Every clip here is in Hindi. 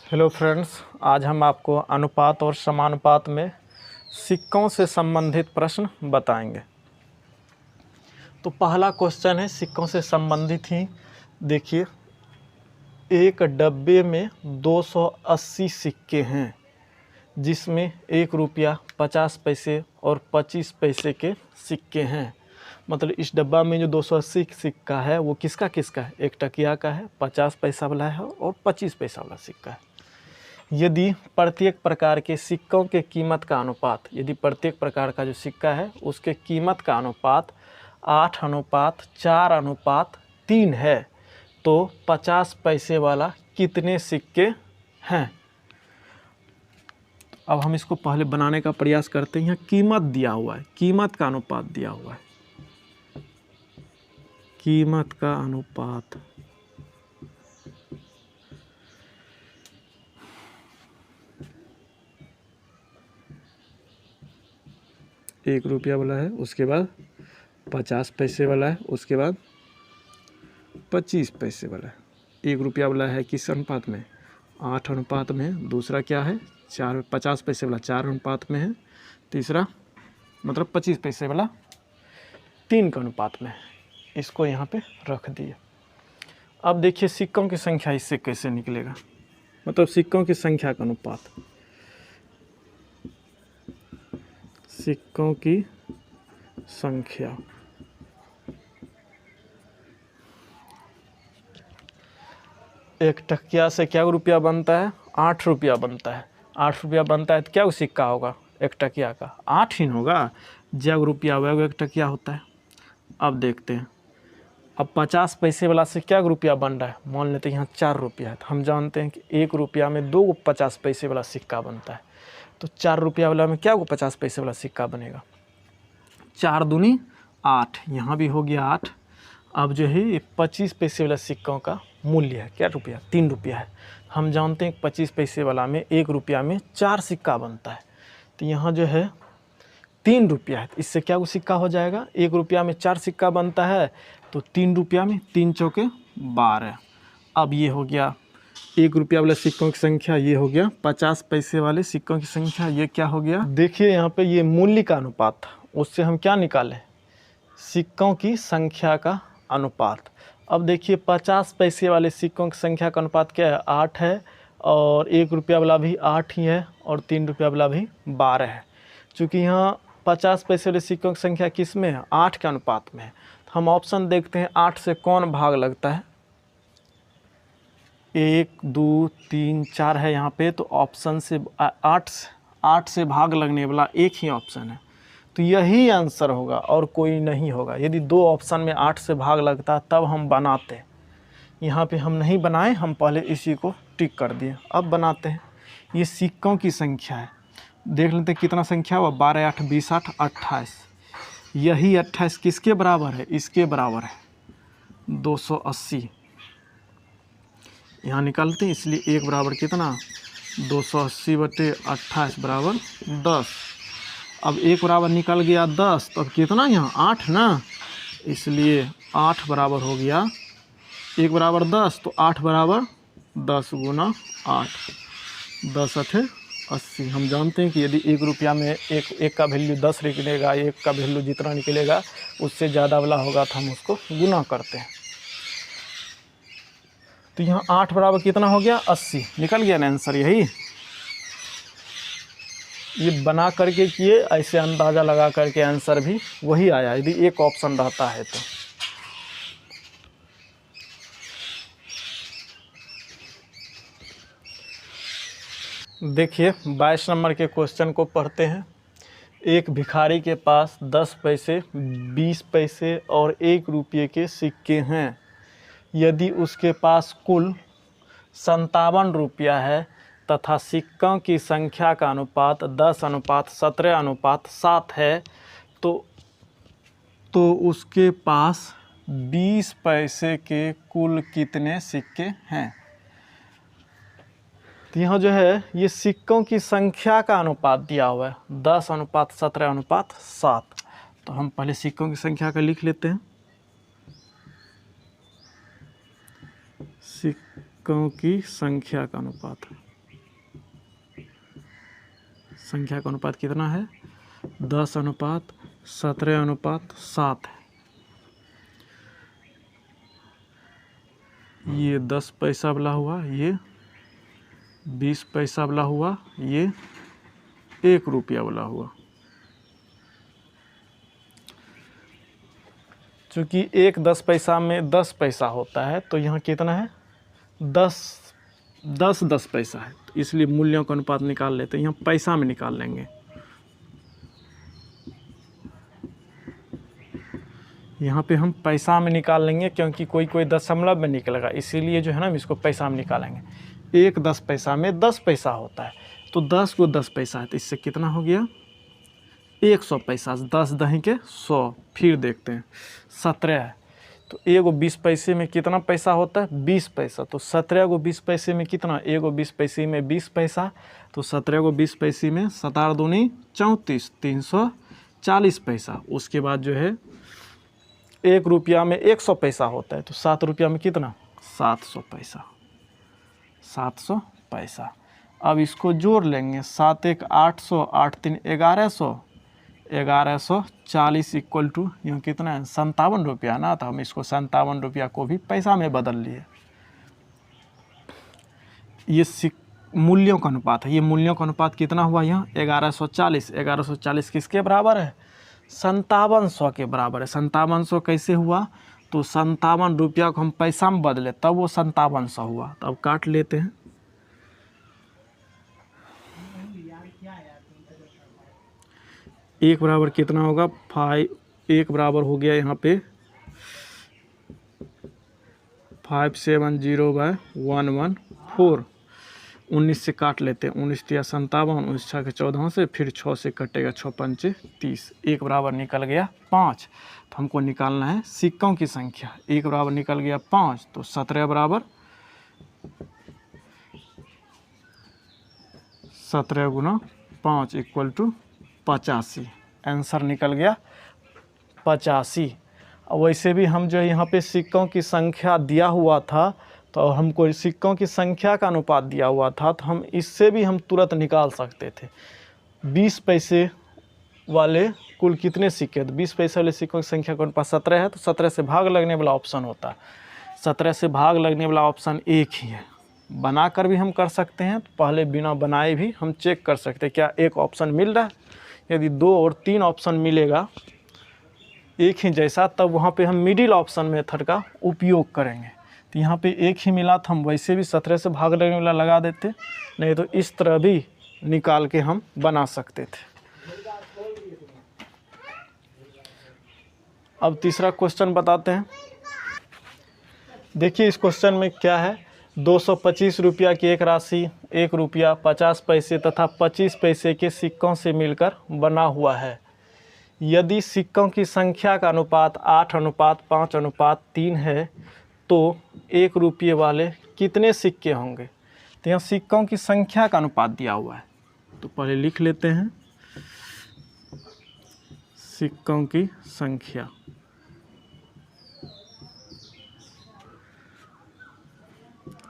हेलो फ्रेंड्स, आज हम आपको अनुपात और समानुपात में सिक्कों से संबंधित प्रश्न बताएंगे। तो पहला क्वेश्चन है सिक्कों से संबंधित ही। देखिए, एक डब्बे में 280 सिक्के हैं, जिसमें 1 रुपया 50 पैसे और 25 पैसे के सिक्के हैं। मतलब इस डब्बा में जो 280 सिक्का है वो किसका किसका है? एक टकिया का है, 50 पैसा वाला है और 25 पैसा वाला सिक्का है। यदि प्रत्येक प्रकार के सिक्कों के कीमत का अनुपात, यदि प्रत्येक प्रकार का जो सिक्का है उसके कीमत का अनुपात 8:4:3 है, तो 50 पैसे वाला कितने सिक्के हैं? अब हम इसको पहले बनाने का प्रयास करते हैं। कीमत दिया हुआ है, कीमत का अनुपात दिया हुआ है, कीमत का अनुपात। एक रुपया वाला है, उसके बाद 50 पैसे वाला है, उसके बाद 25 पैसे वाला है। 1 रुपया वाला है किस अनुपात में? 8 अनुपात में है। दूसरा क्या है? 50 पैसे वाला 4 अनुपात में है। तीसरा मतलब 25 पैसे वाला 3 के अनुपात में है। इसको यहाँ पे रख दिए। अब देखिए सिक्कों की संख्या इससे कैसे निकलेगा, मतलब सिक्कों की संख्या का अनुपात। सिक्कों की संख्या, एक टकिया से क्या रुपया बनता है? 8 रुपया बनता है। 8 रुपया बनता है तो क्या सिक्का होगा? एक टकिया का 8 ही होगा। जब रुपया वह एक टकिया होता है। अब देखते हैं, अब 50 पैसे वाला से क्या रुपया बन रहा है? मान लेते हैं यहाँ 4 रुपया है, तो हम जानते हैं कि 1 रुपया में 2 50 पैसे वाला सिक्का बनता है। तो 4 रुपया वाला में क्या 50 पैसे वाला सिक्का बनेगा? 4 दूनी 8, यहाँ भी हो गया 8। अब जो है ये 25 पैसे वाला सिक्कों का मूल्य है क्या रुपया? 3 रुपया है। हम जानते हैं कि 25 पैसे वाला में 1 रुपया में 4 सिक्का बनता है, तो यहाँ जो है 3 रुपया है। इससे क्या वो सिक्का हो जाएगा? 1 रुपया में 4 सिक्का बनता है, तो 3 रुपया में 3 चौके 12। अब ये हो गया 1 रुपया वाले सिक्कों की संख्या, ये हो गया 50 पैसे वाले सिक्कों की संख्या, ये क्या हो गया? देखिए यहाँ पे ये मूल्य का अनुपात था, उससे हम क्या निकालें? सिक्कों की संख्या का अनुपात। अब देखिए 50 पैसे वाले सिक्कों की संख्या का अनुपात क्या है? 8 है, और 1 रुपया वाला भी 8 ही है, और 3 रुपया वाला भी 12 है। चूँकि यहाँ 50 पैसे वाले सिक्कों की संख्या किस में है? 8 के अनुपात में है। तो हम ऑप्शन देखते हैं 8 से कौन भाग लगता है। 1 2 3 4 है यहाँ पे, तो ऑप्शन से 8 से भाग लगने वाला एक ही ऑप्शन है, तो यही आंसर होगा और कोई नहीं होगा। यदि 2 ऑप्शन में 8 से भाग लगता तब हम बनाते। यहाँ पे हम नहीं बनाए, हम पहले इसी को टिक कर दिए। अब बनाते हैं। ये सिक्कों की संख्या है, देख लेते हैं कितना संख्या हुआ? 12 8 20 8 28। यही 28 किसके बराबर है? इसके बराबर है 280। यहाँ निकालते हैं, इसलिए 1 बराबर कितना? 280/28 बराबर 10। अब 1 बराबर निकल गया 10, तो अब कितना यहाँ? 8 ना, इसलिए 8 बराबर हो गया 1 बराबर 10, तो 8 बराबर 10 गुना 8, 10 8 80। हम जानते हैं कि यदि 1 रुपया में एक का वैल्यू 10 निकलेगा, 1 का वैल्यू जितना निकलेगा उससे ज़्यादा वाला होगा तो हम उसको गुना करते हैं। तो यहाँ 8 बराबर कितना हो गया? 80। निकल गया ना आंसर यही। ये बना करके किए, ऐसे अंदाज़ा लगा करके आंसर भी वही आया, यदि एक ऑप्शन रहता है तो। देखिए 22 नंबर के क्वेश्चन को पढ़ते हैं। एक भिखारी के पास 10 पैसे, 20 पैसे और 1 रुपये के सिक्के हैं। यदि उसके पास कुल 57 रुपया है तथा सिक्कों की संख्या का अनुपात 10:17:7 है, तो उसके पास 20 पैसे के कुल कितने सिक्के हैं? तो यहाँ जो है ये सिक्कों की संख्या का अनुपात दिया हुआ है 10:17:7। तो हम पहले सिक्कों की संख्या का लिख लेते हैं। सिक्कों की संख्या का अनुपात संख्या का अनुपात कितना है? 10:17:7 है। ये 10 पैसा वाला हुआ, ये 20 पैसा वाला हुआ, ये 1 रुपया वाला हुआ। चूँकि एक 10 पैसा में 10 पैसा होता है तो यहाँ कितना है? 10 पैसा है, तो इसलिए मूल्यों का अनुपात निकाल लेते हैं। यहाँ पैसा में निकाल लेंगे। यहाँ पे हम पैसा में निकाल लेंगे क्योंकि कोई दशमलव में निकलेगा, इसीलिए जो है ना हम इसको पैसा में निकालेंगे। एक 10 पैसा में 10 पैसा होता है, तो 10 को 10 पैसा है, तो इससे कितना हो गया? 100 पैसा। 10 दही के 100। फिर देखते हैं 17 है, तो एगो 20 पैसे में कितना पैसा होता है? 20 पैसा। तो 17 को 20 पैसे में कितना? एगो 20 पैसे में 20 पैसा, तो 17 को 20 पैसे में 17 दूनी 34, 340 पैसा। उसके बाद जो है 1 रुपया में 100 पैसा होता है, तो 7 रुपया में कितना? 700 पैसा। 700 पैसा। अब इसको जोड़ लेंगे। 7 1 800, 8 3 1100, 1140 इक्वल टू यहाँ कितना है? 57 रुपया ना। तो हम इसको 57 रुपया को भी पैसा में बदल लिए। ये मूल्यों का अनुपात है। ये मूल्यों का अनुपात कितना हुआ यहाँ? 1140। 1140 किसके बराबर है? 5700 के बराबर है। 5700 कैसे हुआ? तो 57 रुपया को हम पैसा में बदले तब वो 5700 हुआ। तब काट लेते हैं। एक बराबर कितना होगा? 5। एक बराबर हो गया यहाँ पे 570/114। 19 से काट लेते हैं। 19 तिया 57, 19 छः के 14 से, फिर 6 से कटेगा 6 पंचे 30। एक बराबर निकल गया 5। तो हमको निकालना है सिक्कों की संख्या। एक बराबर निकल गया 5, तो 17 बराबर 17 गुना 5 इक्वल टू 85। आंसर निकल गया 85। वैसे भी हम जो यहाँ पे सिक्कों की संख्या दिया हुआ था, तो हमको सिक्कों की संख्या का अनुपात दिया हुआ था, तो हम इससे भी हम तुरंत निकाल सकते थे। 20 पैसे वाले कुल कितने सिक्के? तो 20 पैसे वाले सिक्कों की संख्या का अनुपात 17 है, तो 17 से भाग लगने वाला ऑप्शन होता है। 17 से भाग लगने वाला ऑप्शन एक ही है। बनाकर भी हम कर सकते हैं, तो पहले बिना बनाए भी हम चेक कर सकते हैं क्या एक ऑप्शन मिल रहा है। यदि 2 और 3 ऑप्शन मिलेगा एक ही जैसा, तब वहाँ पे हम मिडिल ऑप्शन मेथड का उपयोग करेंगे। तो यहाँ पे एक ही मिला था, हम वैसे भी 17 से भाग लगने वाला लगा देते, नहीं तो इस तरह भी निकाल के हम बना सकते थे। अब तीसरा क्वेश्चन बताते हैं। देखिए इस क्वेश्चन में क्या है? 225 रुपया की एक राशि 1 रुपया 50 पैसे तथा 25 पैसे के सिक्कों से मिलकर बना हुआ है। यदि सिक्कों की संख्या का अनुपात 8:5:3 है, तो 1 रुपये वाले कितने सिक्के होंगे? तो यहाँ सिक्कों की संख्या का अनुपात दिया हुआ है, तो पहले लिख लेते हैं सिक्कों की संख्या। -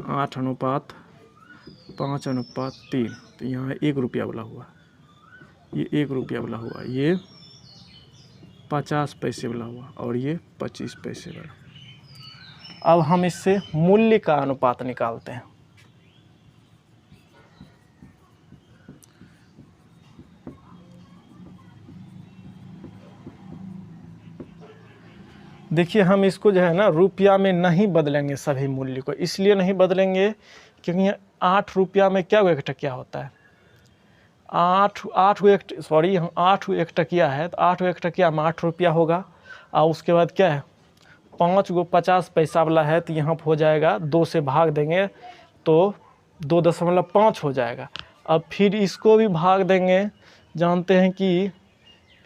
8:5:3। तो यहाँ 1 रुपया वाला हुआ, ये 1 रुपया वाला हुआ, ये 50 पैसे वाला हुआ, और ये 25 पैसे वाला। अब हम इससे मूल्य का अनुपात निकालते हैं। देखिए हम इसको जो है ना रुपया में नहीं बदलेंगे सभी मूल्य को। इसलिए नहीं बदलेंगे क्योंकि 8 रुपया में क्या 1 टकिया होता है? 8 1 टकिया है, तो 8 1 टकिया में 8 रुपया होगा। और उसके बाद क्या है? 5 गो 50 पैसा वाला है, तो यहाँ हो जाएगा 2 से भाग देंगे तो 2.5 हो जाएगा। अब फिर इसको भी भाग देंगे। जानते हैं कि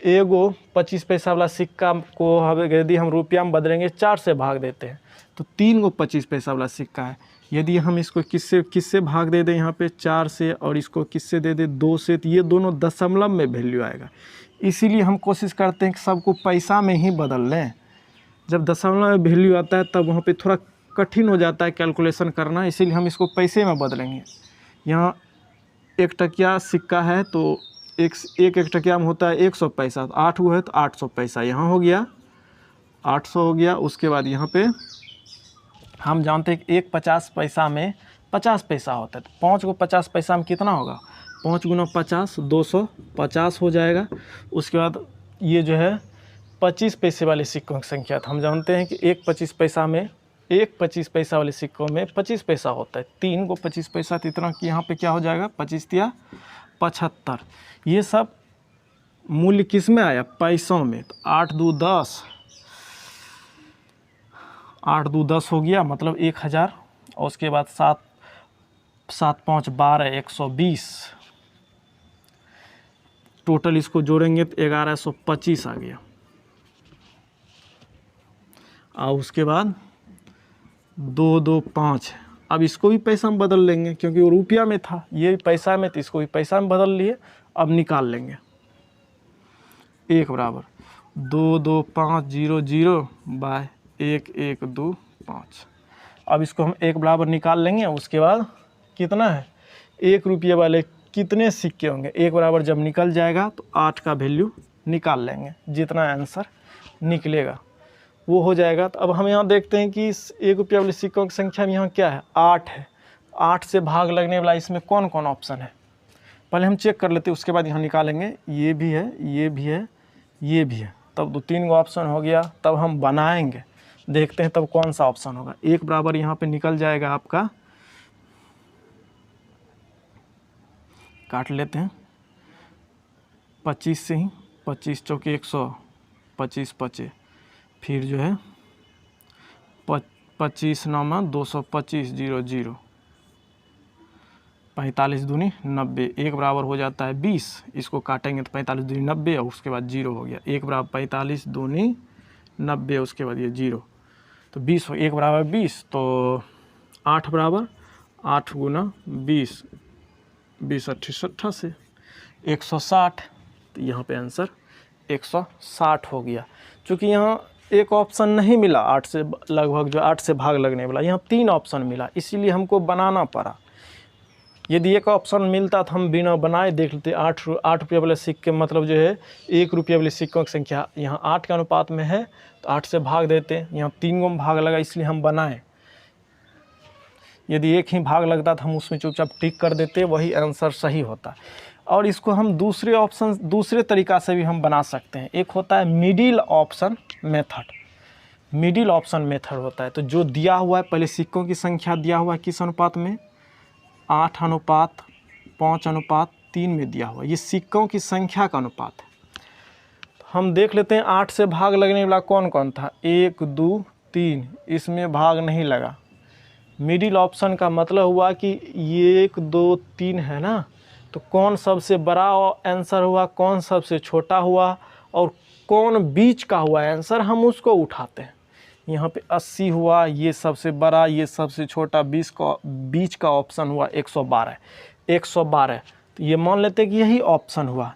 एगो 25 पैसा वाला सिक्का को यदि हम रुपया में बदलेंगे 4 से भाग देते हैं, तो 3 गो 25 पैसा वाला सिक्का है। यदि हम इसको किससे भाग दे दें यहाँ पे 4 से, और इसको किससे दे दें 2 से, तो ये दोनों दशमलव में वैल्यू आएगा। इसीलिए हम कोशिश करते हैं कि सबको पैसा में ही बदल लें। जब दशमलव में वैल्यू आता है तब वहाँ पे थोड़ा कठिन हो जाता है कैलकुलेशन करना, इसीलिए हम इसको पैसे में बदलेंगे। यहाँ 1 टकिया सिक्का है, तो एक टकिया में होता है 100 पैसा, तो 8 हुआ है तो 800 पैसा यहाँ हो गया, 800 हो गया। उसके बाद यहाँ पे हम जानते हैं कि 1 50 पैसा में 50 पैसा होता है, तो 5 को 50 पैसा में कितना होगा, 5 गुना 50 250 हो जाएगा। उसके बाद ये जो है 25 पैसे वाले सिक्कों की संख्या, तो हम जानते हैं कि 1 25 पैसा वाले सिक्कों में 25 पैसा होता है, 3 को 25 पैसा, तो इतना कि यहाँ पे क्या हो जाएगा 25 तिया 75। ये सब मूल्य किस में आया, पैसों में। तो 8 2 10, 8 2 10 हो गया, मतलब 1000। और उसके बाद 7 7 5 12 120, टोटल इसको जोड़ेंगे तो 1125 आ गया। और उसके बाद 2 2 5, अब इसको भी पैसा में बदल लेंगे क्योंकि वो रुपया में था, ये भी पैसा में, तो इसको भी पैसा में बदल लिए। अब निकाल लेंगे 1 बराबर 2 2 5 0 0 बाय 1 1 2 5। अब इसको हम 1 बराबर निकाल लेंगे। उसके बाद कितना है, 1 रुपये वाले कितने सिक्के होंगे, 1 बराबर जब निकल जाएगा तो 8 का वैल्यू निकाल लेंगे, जितना आंसर निकलेगा वो हो जाएगा। तो अब हम यहाँ देखते हैं कि इस 1 रुपये वाले सिक्कों की संख्या में यहाँ क्या है, 8 है। 8 से भाग लगने वाला इसमें कौन कौन ऑप्शन है, पहले हम चेक कर लेते हैं, उसके बाद यहाँ निकालेंगे। ये भी है, ये भी है, ये भी है, तब 2-3 गो ऑप्शन हो गया। तब हम बनाएंगे, देखते हैं तब कौन सा ऑप्शन होगा। 1 बराबर यहाँ पे निकल जाएगा आपका, काट लेते हैं 25 से ही, 25 चौके 100, 25 25, फिर जो है 25 9 में 225 0 0, 45 दूनी 90, 1 बराबर हो जाता है 20, इसको काटेंगे तो 45 दूनी 90 और उसके बाद 0 हो गया। 1 बराबर 45 दूनी 90, उसके बाद ये 0, तो 20 हो, 1 बराबर 20, तो 8 बराबर 8 गुना 20, 20 28 88, 160। तो यहाँ पे आंसर 160 हो गया। चूँकि यहाँ एक ऑप्शन नहीं मिला 8 से लगभग, जो 8 से भाग लगने वाला, यहाँ 3 ऑप्शन मिला, इसीलिए हमको बनाना पड़ा। यदि एक ऑप्शन मिलता तो हम बिना बनाए देख लेते। 8 रुपये वाले सिक्के मतलब जो है 1 रुपये वाले सिक्कों की संख्या यहाँ 8 के अनुपात में है, तो 8 से भाग देते। यहाँ 3 गो में भाग लगा इसलिए हम बनाए। यदि एक ही भाग लगता तो हम उसमें चुपचाप टिक कर देते, वही आंसर सही होता। और इसको हम दूसरे तरीक़ा से भी हम बना सकते हैं। एक होता है middle option method. Middle option method होता है, तो जो दिया हुआ है, पहले सिक्कों की संख्या दिया हुआ है किस अनुपात में, 8:5:3 में दिया हुआ, ये सिक्कों की संख्या का अनुपात है। हम देख लेते हैं 8 से भाग लगने वाला कौन कौन था, 1 2 3, इसमें भाग नहीं लगा। मिडिल ऑप्शन का मतलब हुआ कि ये 1 2 3 है ना, तो कौन सबसे बड़ा आंसर हुआ, कौन सबसे छोटा हुआ और कौन बीच का हुआ आंसर, हम उसको उठाते हैं। यहाँ पे 80 हुआ, ये सबसे बड़ा, ये सबसे छोटा, बीच का ऑप्शन हुआ 112। 112, तो ये मान लेते हैं कि यही ऑप्शन हुआ,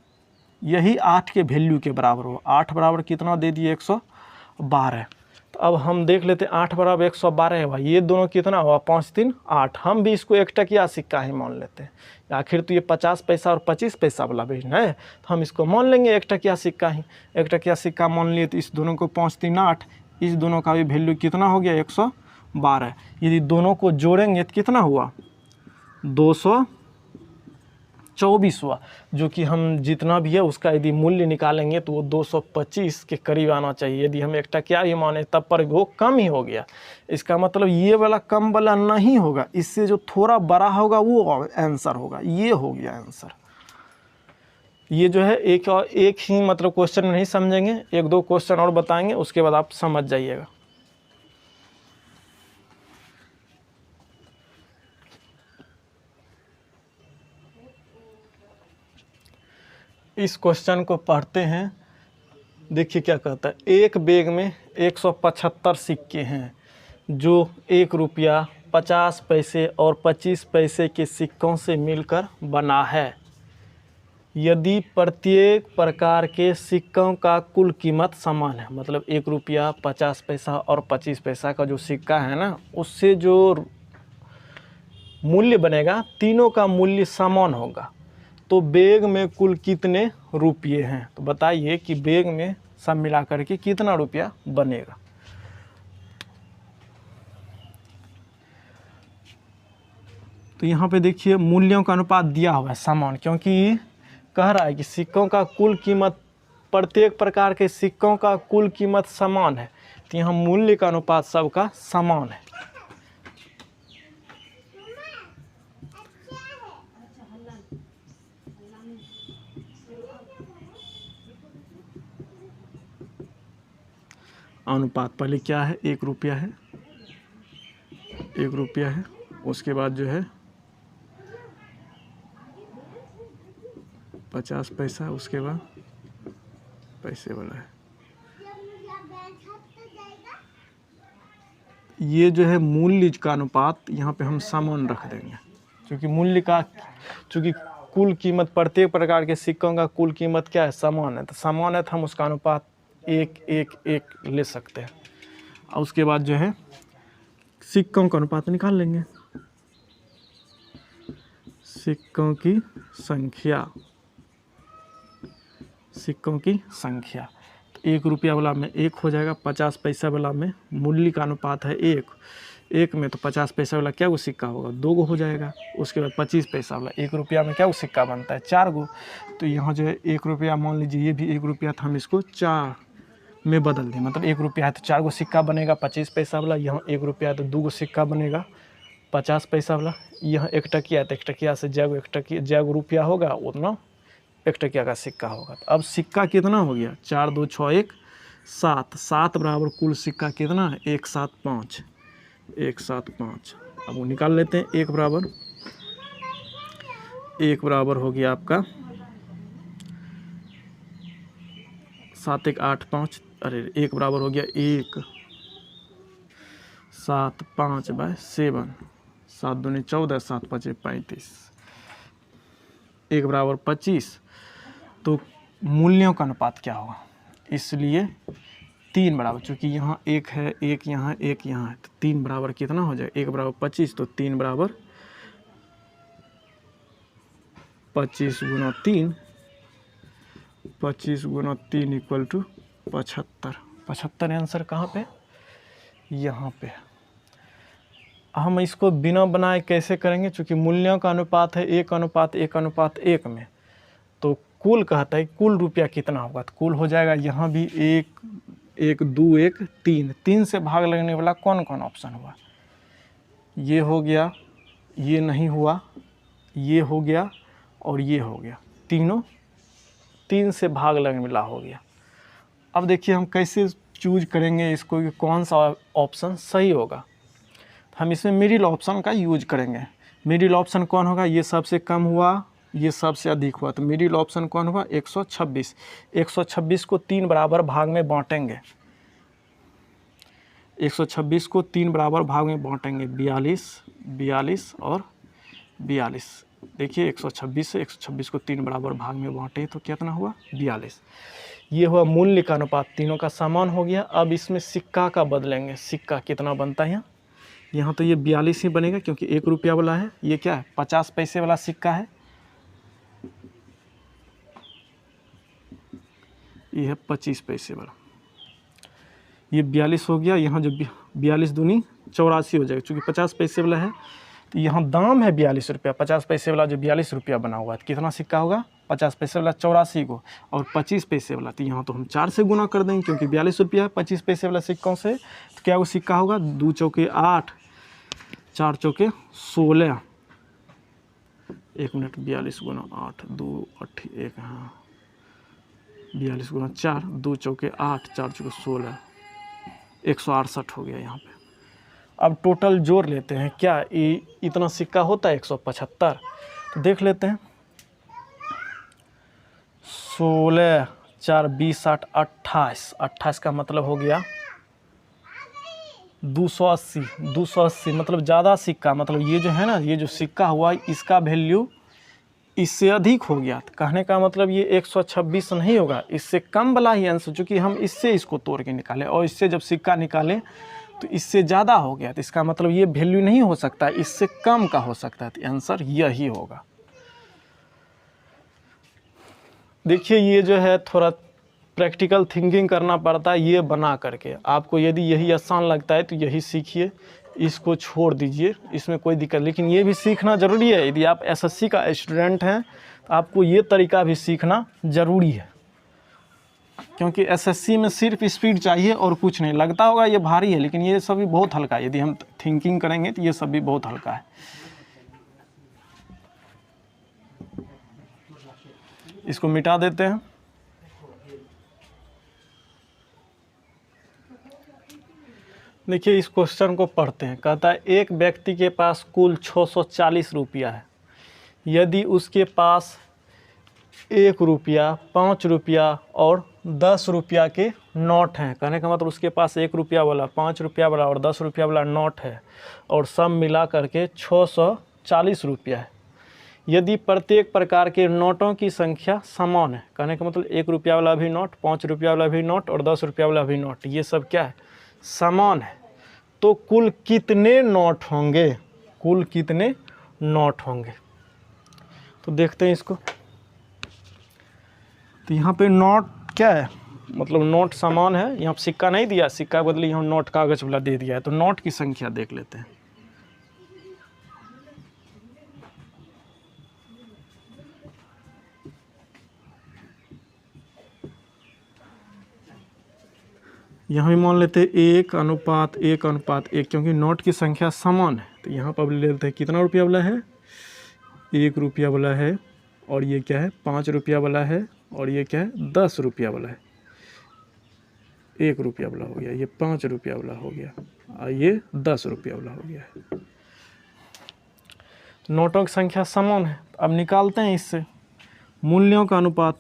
यही 8 के वैल्यू के बराबर हुआ। 8 बराबर कितना दे दिए, 112। तो अब हम देख लेते हैं 8 बराबर 112 हुआ, ये दोनों कितना हुआ, 5 3 8। हम भी इसको 1 टकिया सिक्का ही मान लेते हैं, आखिर तो ये 50 पैसा और 25 पैसा वाला भेजना है, तो हम इसको मान लेंगे 1 टकिया सिक्का ही। 1 टकिया सिक्का मान लिए, तो इस दोनों को 5 3 8, इस दोनों का भी वैल्यू कितना हो गया, 112। यदि दोनों को जोड़ेंगे तो कितना हुआ, 224 हुआ, जो कि हम जितना भी है उसका यदि मूल्य निकालेंगे तो वो 225 के करीब आना चाहिए। यदि हम 1 टकिया ही माने तब पर वो कम ही हो गया। इसका मतलब ये वाला कम वाला नहीं होगा, इससे जो थोड़ा बड़ा होगा वो आंसर होगा। ये हो गया आंसर। ये जो है एक ही मतलब क्वेश्चन नहीं समझेंगे, 1-2 क्वेश्चन और बताएंगे, उसके बाद आप समझ जाइएगा। इस क्वेश्चन को पढ़ते हैं, देखिए क्या कहता है। एक बैग में 175 सिक्के हैं जो 1 रुपया, 50 पैसे और 25 पैसे के सिक्कों से मिलकर बना है। यदि प्रत्येक प्रकार के सिक्कों का कुल कीमत समान है, मतलब 1 रुपया, 50 पैसा और 25 पैसा का जो सिक्का है ना, उससे जो मूल्य बनेगा तीनों का मूल्य समान होगा, तो बैग में कुल कितने रुपये हैं? तो बताइए कि बैग में सब मिला करके कितना रुपया बनेगा। तो यहाँ पे देखिए मूल्यों का अनुपात दिया हुआ है समान, क्योंकि कह रहा है कि सिक्कों का कुल कीमत, प्रत्येक प्रकार के सिक्कों का कुल कीमत समान है, तो यहाँ मूल्य का अनुपात सबका समान है। अनुपात पहले क्या है, 1 रुपया है, 1 रुपया है, उसके बाद जो है 50 पैसा, उसके बाद पैसे वाला है। ये जो है मूल्य का अनुपात यहाँ पे हम समान रख देंगे, क्योंकि मूल्य का, चूँकि कुल कीमत, प्रत्येक प्रकार के सिक्कों का कुल कीमत क्या है, समान है, तो समान है तो हम उसका अनुपात 1:1:1 ले सकते हैं। और उसके बाद जो है सिक्कों का अनुपात निकाल लेंगे, सिक्कों की संख्या, सिक्कों की संख्या। तो 1 रुपया वाला में 1 हो जाएगा, 50 पैसा वाला में मूल्य का अनुपात है 1 में, तो 50 पैसा वाला क्या वो सिक्का होगा, 2 गो हो जाएगा। उसके बाद 25 पैसा वाला, 1 रुपया में क्या वो सिक्का बनता है, 4 गो। तो यहाँ जो है 1 रुपया, मान लीजिए ये भी 1 रुपया था, हम इसको 4 में बदल दें, मतलब 1 रुपया है तो 4 गो सिक्का बनेगा 25 पैसा वाला। यहाँ 1 रुपया है तो 2 गो सिक्का बनेगा 50 पैसा वाला। यहाँ 1 टकिया है तो 1 टकिया से जैगो रुपया होगा उतना 1 टकिया का सिक्का होगा। तो अब सिक्का कितना हो गया, 4 2 6 1 7, 7 बराबर कुल सिक्का कितना है, 175, 175। अब वो निकाल लेते हैं, 1 बराबर हो गया आपका 7 1 8 5, अरे 1 बराबर हो गया 1 7 5/7, 7 दूनी 14, 7 5 35, 1 बराबर 25। तो मूल्यों का अनुपात क्या होगा, इसलिए 3 बराबर, चूँकि यहाँ 1 है, 1 यहाँ, 1 यहाँ है, तो 3 बराबर कितना हो जाए, 1 बराबर 25, तो 3 बराबर 25 गुना 3, 25 गुना 3 इक्वल टू 75। 75 आंसर कहाँ पे, यहाँ पे। हम इसको बिना बनाए कैसे करेंगे, क्योंकि मूल्यों का अनुपात है 1:1:1 में, तो कुल कहता है कुल रुपया कितना होगा, तो कुल हो जाएगा यहाँ भी 1 1 2 1 3, 3 से भाग लगने वाला कौन कौन ऑप्शन हुआ, ये हो गया, ये नहीं हुआ, ये हो गया और ये हो गया, तीनों 3 से भाग लगने वाला हो गया। अब देखिए हम कैसे चूज करेंगे इसको कि कौन सा ऑप्शन सही होगा। हम इसमें मिडिल ऑप्शन का यूज करेंगे। मिडिल ऑप्शन कौन होगा, ये सबसे कम हुआ, ये सबसे अधिक हुआ, तो मिडिल ऑप्शन कौन हुआ, 126। 126 को 3 बराबर भाग में बांटेंगे, 126 को 3 बराबर भाग में बांटेंगे, 42 42 और 42। देखिए 126 से 126 को 3 बराबर भाग में बांटे तो कितना हुआ, 42। ये हुआ मूल्य का अनुपात, तीनों का समान हो गया। अब इसमें सिक्का का बदलेंगे, सिक्का कितना बनता है यहाँ तो ये 42 ही बनेगा, क्योंकि 1 रुपया वाला है, ये क्या है 50 पैसे वाला सिक्का है, ये है 25 पैसे वाला, ये 42 हो गया। यहाँ जो 42 दूनी 84 हो जाएगा, चूँकि 50 पैसे वाला है तो यहाँ दाम है 42 रुपया, 50 पैसे वाला जो 42 रुपया बना हुआ है, तो कितना सिक्का होगा, 50 पैसे वाला 84 को, और 25 पैसे वाला, तो यहाँ तो हम 4 से गुना कर देंगे, क्योंकि 42 रुपया है 25 पैसे वाला सिक्कों से, तो क्या वो सिक्का होगा, 2 चौके 8, 4 चौके 16, 1 मिनट, 42 गुना 8, 2 8 1, हाँ 42 गुना 4, 2 चौके 8, 4 चौके 16, 168 हो गया यहाँ पे। अब टोटल जोड़ लेते हैं, क्या ये इतना सिक्का होता है 175, तो देख लेते हैं, 16 4 20 8 28, 28 का मतलब हो गया 280, 280 मतलब ज़्यादा सिक्का, मतलब ये जो है ना, ये जो सिक्का हुआ इसका वैल्यू इससे अधिक हो गया। तो कहने का मतलब ये 126 नहीं होगा, इससे कम वाला ही आंसर, चूँकि हम इससे इसको तोड़ के निकाले और इससे जब सिक्का निकाले तो इससे ज़्यादा हो गया, तो इसका मतलब ये वैल्यू नहीं हो सकता, इससे कम का हो सकता है, तो आंसर यही होगा। देखिए ये जो है थोड़ा प्रैक्टिकल थिंकिंग करना पड़ता है ये बना करके। आपको यदि यही आसान लगता है तो यही सीखिए, इसको छोड़ दीजिए, इसमें कोई दिक्कत। लेकिन ये भी सीखना ज़रूरी है। यदि आप एसएससी का स्टूडेंट हैं तो आपको ये तरीका भी सीखना ज़रूरी है, क्योंकि एसएससी में सिर्फ स्पीड चाहिए और कुछ नहीं। लगता होगा ये भारी है, लेकिन ये सब भी बहुत हल्का है। यदि हम थिंकिंग करेंगे तो ये सब भी बहुत हल्का है। इसको मिटा देते हैं। देखिए इस क्वेश्चन को पढ़ते हैं। कहता है एक व्यक्ति के पास कुल 640 रुपया है। यदि उसके पास 1 रुपया, 5 रुपया और 10 रुपया के नोट हैं, कहने का मतलब उसके पास 1 रुपया वाला, 5 रुपया वाला और 10 रुपया वाला नोट है, और सब मिला करके 640 रुपया है। यदि प्रत्येक प्रकार के नोटों की संख्या समान है, कहने का मतलब 1 रुपया वाला भी नोट, 5 रुपया वाला भी नोट और 10 रुपया वाला भी नोट, ये सब क्या है, समान है, तो कुल कितने नोट होंगे? कुल कितने नोट होंगे? तो देखते हैं इसको। तो यहाँ पे नोट क्या है, मतलब नोट समान है। यहाँ सिक्का नहीं दिया, सिक्का के बदले यहाँ नोट कागज वाला दे दिया है। तो नोट की संख्या देख लेते हैं। यहाँ भी मान लेते हैं 1:1:1, क्योंकि नोट की संख्या समान है। तो यहाँ पर ले लेते हैं कितना रुपया वाला है, 1 रुपया वाला है, और ये क्या है, 5 रुपया वाला है, और ये क्या है, 10 रुपया वाला है। 1 रुपया वाला हो गया, ये 5 रुपया वाला हो गया, और ये 10 रुपया वाला हो गया है। नोटों की संख्या समान है। अब निकालते हैं इससे मूल्यों का अनुपात।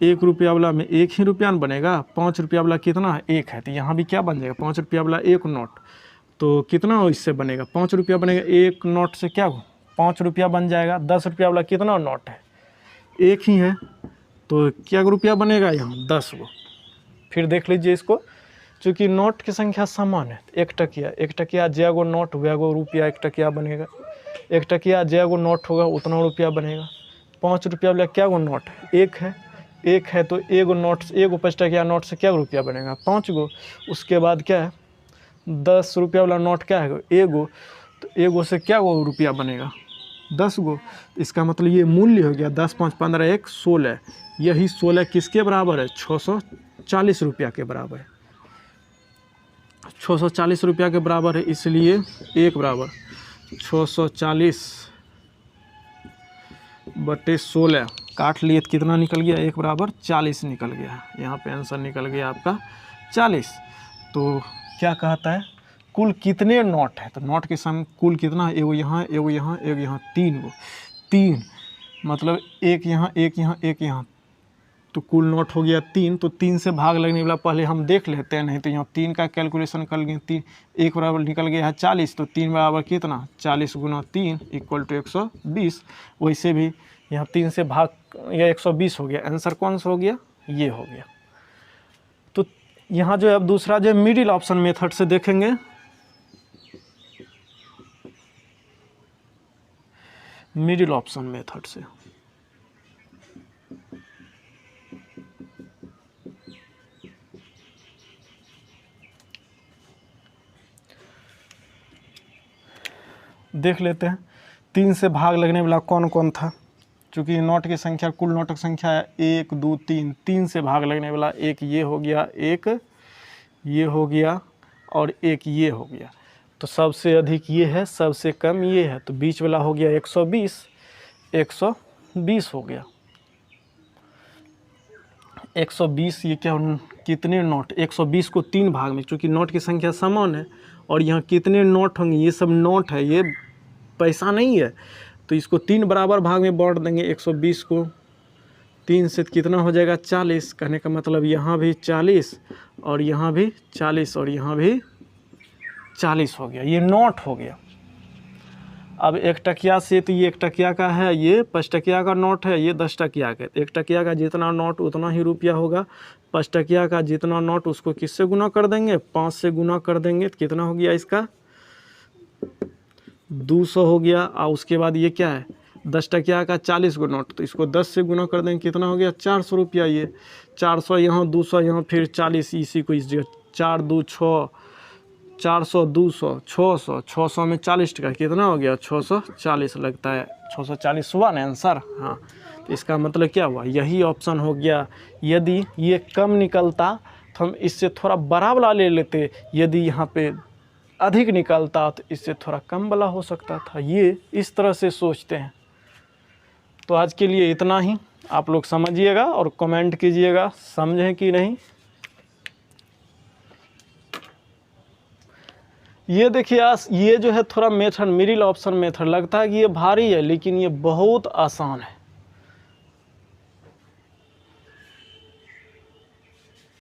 1 रुपया वाला में 1 ही रुपया न बनेगा, 5 रुपया वाला कितना है, 1 है, तो यहाँ भी क्या बन जाएगा, 5 रुपया वाला 1 नोट, तो कितना इससे बनेगा, 5 रुपया बनेगा। 1 नोट से क्या हो, 5 रुपया बन जाएगा। 10 रुपया वाला कितना नोट है, 1 ही है, तो क्या रुपया बनेगा यहाँ, 10 गो। फिर देख लीजिए इसको, चूँकि नोट की संख्या समान है। 1 टकिया, 1 टकिया जैगो नोट हुआ गो रुपया 1 टकिया बनेगा। 1 टकिया जैगो नोट होगा उतना रुपया बनेगा। 5 रुपया वाला क्या गो नोट है, 1 है, 1 है, तो 1 नोट, 1 5 टकिया नोट से क्या रुपया बनेगा, 5 गो। उसके बाद क्या है, 10 रुपया वाला नोट क्या है, 1 गो, तो 1 गो से क्या गो रुपया बनेगा, 10 गो। इसका मतलब ये मूल्य हो गया 10 5 15 1 16। यही 16 किसके बराबर है, 640 रुपया के बराबर है। 640 रुपया के बराबर है, इसलिए 1 बराबर 640 बटे 16 काट लिए तो कितना निकल गया, 1 बराबर 40 निकल गया। यहाँ पे आंसर निकल गया आपका 40। तो क्या कहता है, कुल कितने नोट है, तो नोट के सम कुल कितना है, एगो यहाँ, एगो यहाँ, एगो यहाँ, 3 गो। 3 मतलब 1 यहाँ, 1 यहाँ, 1 यहाँ, तो कुल नोट हो गया 3। तो 3 से भाग लगने वाला पहले हम देख लेते हैं, नहीं तो यहाँ 3 का कैलकुलेशन कर गए। 3 1 बराबर निकल गया है 40, तो 3 बराबर कितना, 40 गुना 3 = 120। वैसे भी यहाँ 3 से भाग, यह 120 हो गया। आंसर कौन सा हो गया, ये हो गया। तो यहाँ जो है अब दूसरा जो मिडिल ऑप्शन मेथड से देखेंगे। मिडिल ऑप्शन मेथड से देख लेते हैं 3 से भाग लगने वाला कौन कौन था। चूँकि नोट की संख्या, कुल नोट की संख्या है 1 2 3, 3 से भाग लगने वाला एक ये हो गया, एक ये हो गया, और एक ये हो गया। तो सबसे अधिक ये है, सबसे कम ये है, तो बीच वाला हो गया 120। 120 हो गया 120। ये क्या, कितने नोट, 120 को 3 भाग में, चूँकि नोट की संख्या समान है, और यहाँ कितने नोट होंगे, ये सब नोट है, ये पैसा नहीं है, तो इसको 3 बराबर भाग में बांट देंगे। 120 को 3 से कितना हो जाएगा, 40। कहने का मतलब यहाँ भी 40 और यहाँ भी 40 और यहाँ भी 40 हो गया, ये नोट हो गया। अब 1 टकिया से, तो ये 1 टकिया का है, ये 5 टकिया का नोट है, ये 10 टकिया का। 1 टकिया का जितना नोट उतना ही रुपया होगा। 5 टकिया का जितना नोट उसको किससे गुना कर देंगे, 5 से गुना कर देंगे, तो कितना हो गया इसका, 200 हो गया। और उसके बाद ये क्या है, 10 टकिया का 40 गो नोट, तो इसको 10 से गुना कर देंगे, कितना हो गया 400 रुपया। ये 400 यहाँ, 200 यहाँ, फिर 40 इसी को इस जगह, 4 2 6, 400 200 600, 600 में 40 टका कितना हो गया 640 लगता है, 640 हुआ ना आंसर। हाँ, तो इसका मतलब क्या हुआ, यही ऑप्शन हो गया। यदि ये कम निकलता तो हम इससे थोड़ा बड़ा वाला ले लेते, यदि यहाँ पे अधिक निकलता तो इससे थोड़ा कम वाला हो सकता था। ये इस तरह से सोचते हैं। तो आज के लिए इतना ही, आप लोग समझिएगा और कमेंट कीजिएगा समझें कि नहीं। ये देखिए ये जो है थोड़ा मेथड, मिडिल ऑप्शन मेथड लगता है कि ये भारी है, लेकिन ये बहुत आसान है।